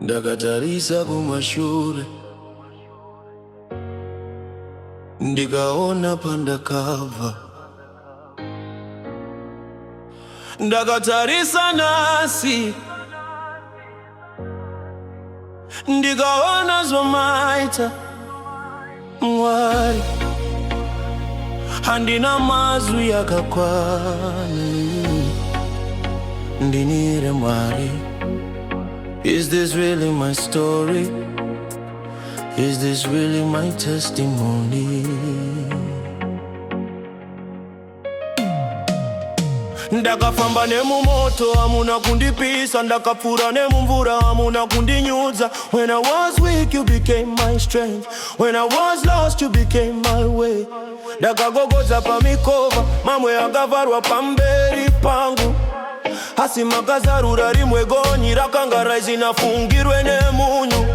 Ndakatarisa kumashure, ndikaona pandakabva. Ndakatarisa nasi, ndikaona zvomaita Mwari. Handina mazwi yakakwana. Ndini Here Mwari. Is this really my story? Is this really my testimony? Ndakafamba nemumoto amuna kundipisa, ndakapfura nemumvura amuna kundinyudza. When I was weak you became my strength, when I was lost you became my way. Ndakagogodza pamikova, mamwe akavarwa pamberi pangu. Asi makazarura rimwe gonyi rakanga raizvinafungirwe nemunyu.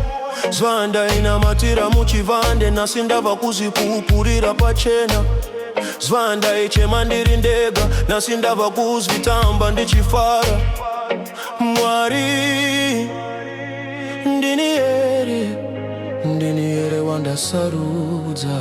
Zvanda inamatira muchivande, nasi ndava kuzvipupurira pachena. Zvanda ichema ndiri ndega, nasi ndava kuzvitamba ndichifara. Mwari, Ndini Here, Ndini Here wandasarudza.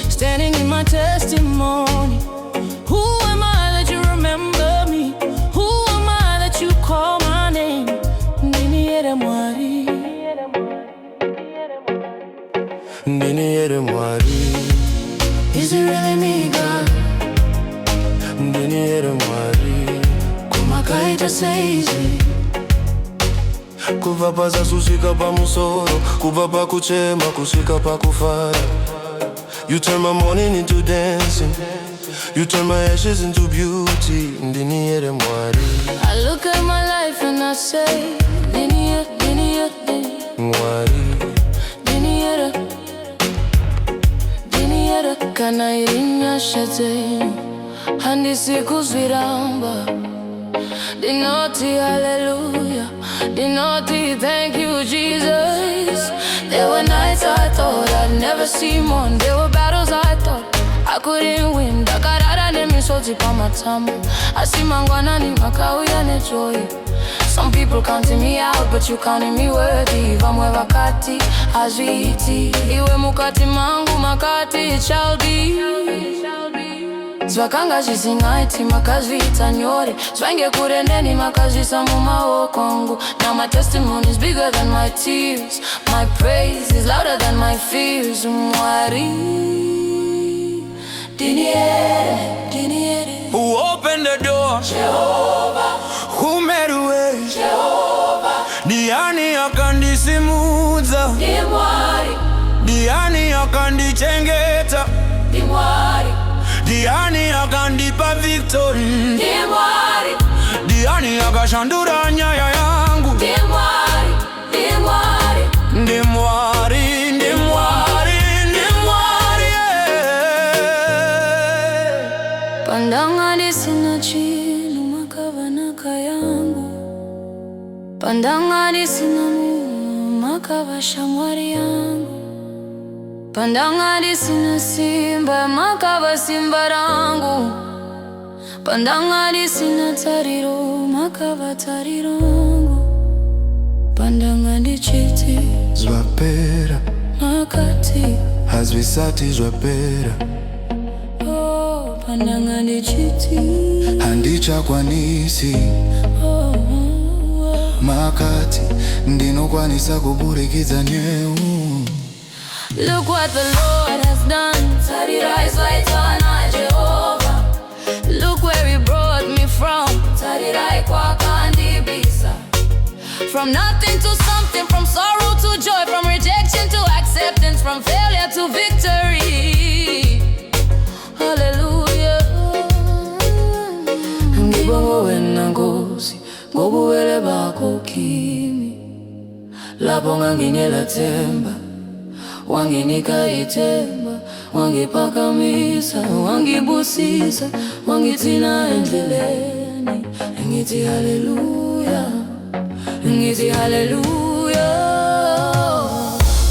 Standing in my testimony. Who am I that you remember me? Who am I that you call my name? Ndini Here Mwari. Ndini Here Mwari. Is it really me, God? Ndini Here Mwari. Kumakaita saizi. Kuva pazasvika pamusoro, kubva pakuchema kusvika pakufara. You turn my mourning into dancing, you turn my ashes into beauty. Ndini Here Mwari. I look at my life and I say, Ndini Here, Ndini Here, Mwari. Ndini Here, Ndini Here. Kana irinya shete, handisi kuzviramba. Dinoti hallelujah, Dinoti thank you Jesus. There were nights I thought I'd never see more. There were battles I thought I couldn't win. Ndakarara nemisodzi pamatama, asi mangwanani makauya nejoy. Some people counting me out, but you counting me worthy. Vamwe vakati hazviiti, iwe mukati mangu makati it shall be. Zvakanga zvisingaiti makazviita nyore, zvainge kure neni makazvisa mumaoko angu. Now my testimony is bigger than my tears, my praise is louder than my fears. Mwari, Ndini Here, Ndini Here. Who opened the door? Jehovah. Who made a way? Jehovah. Ndiani akandisimudza? Ndiye Mwari. Ndiani akandichengeta? Ndiye Mwari. Ndiani akandipa victory? Ndiye Mwari. Ndiani akashandura nyaya yangu? Ndiye Mwari, Ndiye Mwari. Ndi Mwari, Ndi Mwari, Ndi Mwari, yeah. Pandanga ndisina chinhu makavanaka yangu. Pandanga ndisina munhu makava shamwari yangu. Pandanga ndisina simba makava simba rangu. Pandanga ndisina tariro makava tariro rangu. Pandanga ndichiti Zvapera makati hazvisati zvapera. oh, pandanga ndichiti Handichakwanisi oh, makati ndinokwanisa kuburikidza nyeu. look what the Lord has done. Tarirai swaitana Jehovah. Look where he brought me from. Tarirai kwakandibisa. From nothing to something, from sorrow to joy, from rejection to acceptance, from failure to victory. Hallelujah. Ngibongo wena Nkosi, ngobuwele bakho kimi. Lapho nganginyela themba, wanginika ithemba, wangiphakamisa, wangibusisa, wangithina endleleni. Ngithi hallelujah, ngithi hallelujah.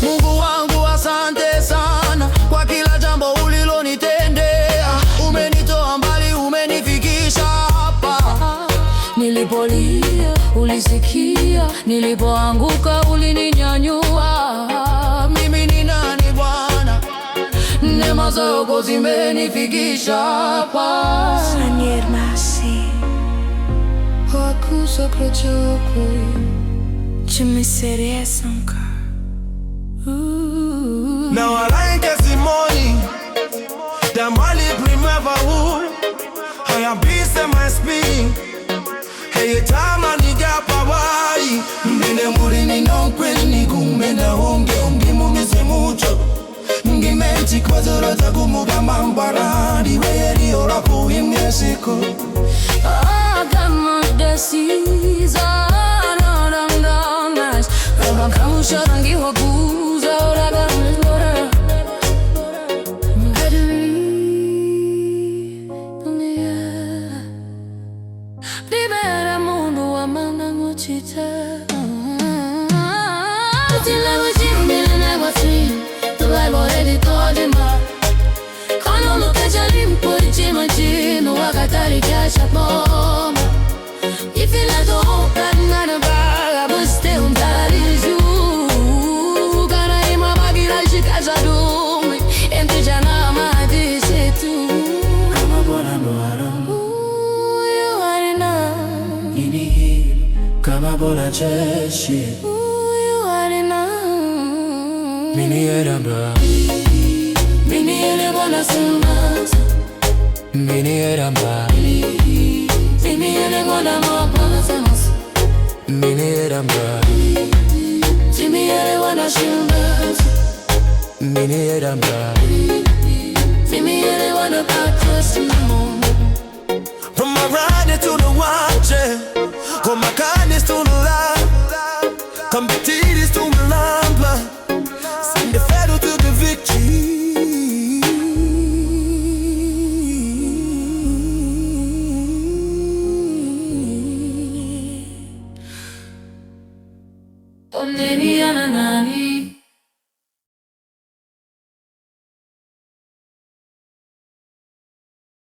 Mungu wangu asante sana kwa Nilipoanguka ulininyanyua. Mimi ni nani Bwana? Neema zako zimenifikisha hapa. Now I like testimony. The money primeva wood. I am peace in my speaking. Hey, time I need a pawai. Mine muri ni nongkweni ni kumenda unge mungise mucho. Ngimenti kwa zora za kumuga mambarani. Weyeri ora kuhimye siko. Kama desiza kamusha rangi wakuza uraga mlora libera mundu wa mana nguchita tila wajimile na wasi tuwa loredi todima kono lukeja limpo jima jino wakatari kasha boma ifila to open na baga but still that is you. Ndini Here, kama bola cheshi. Ndini Here amba. Ndini Here bona silmasa. Ndini Here amba. Ndini Here bona mopana semas. Ndini Here amba. Ndini Here bona silmasa. Ndini Here amba. Ndini Here bona practice more. From my riding to the watching, from my kindness to the lie, competitive to my number, the battle to the victory. Ndini Here.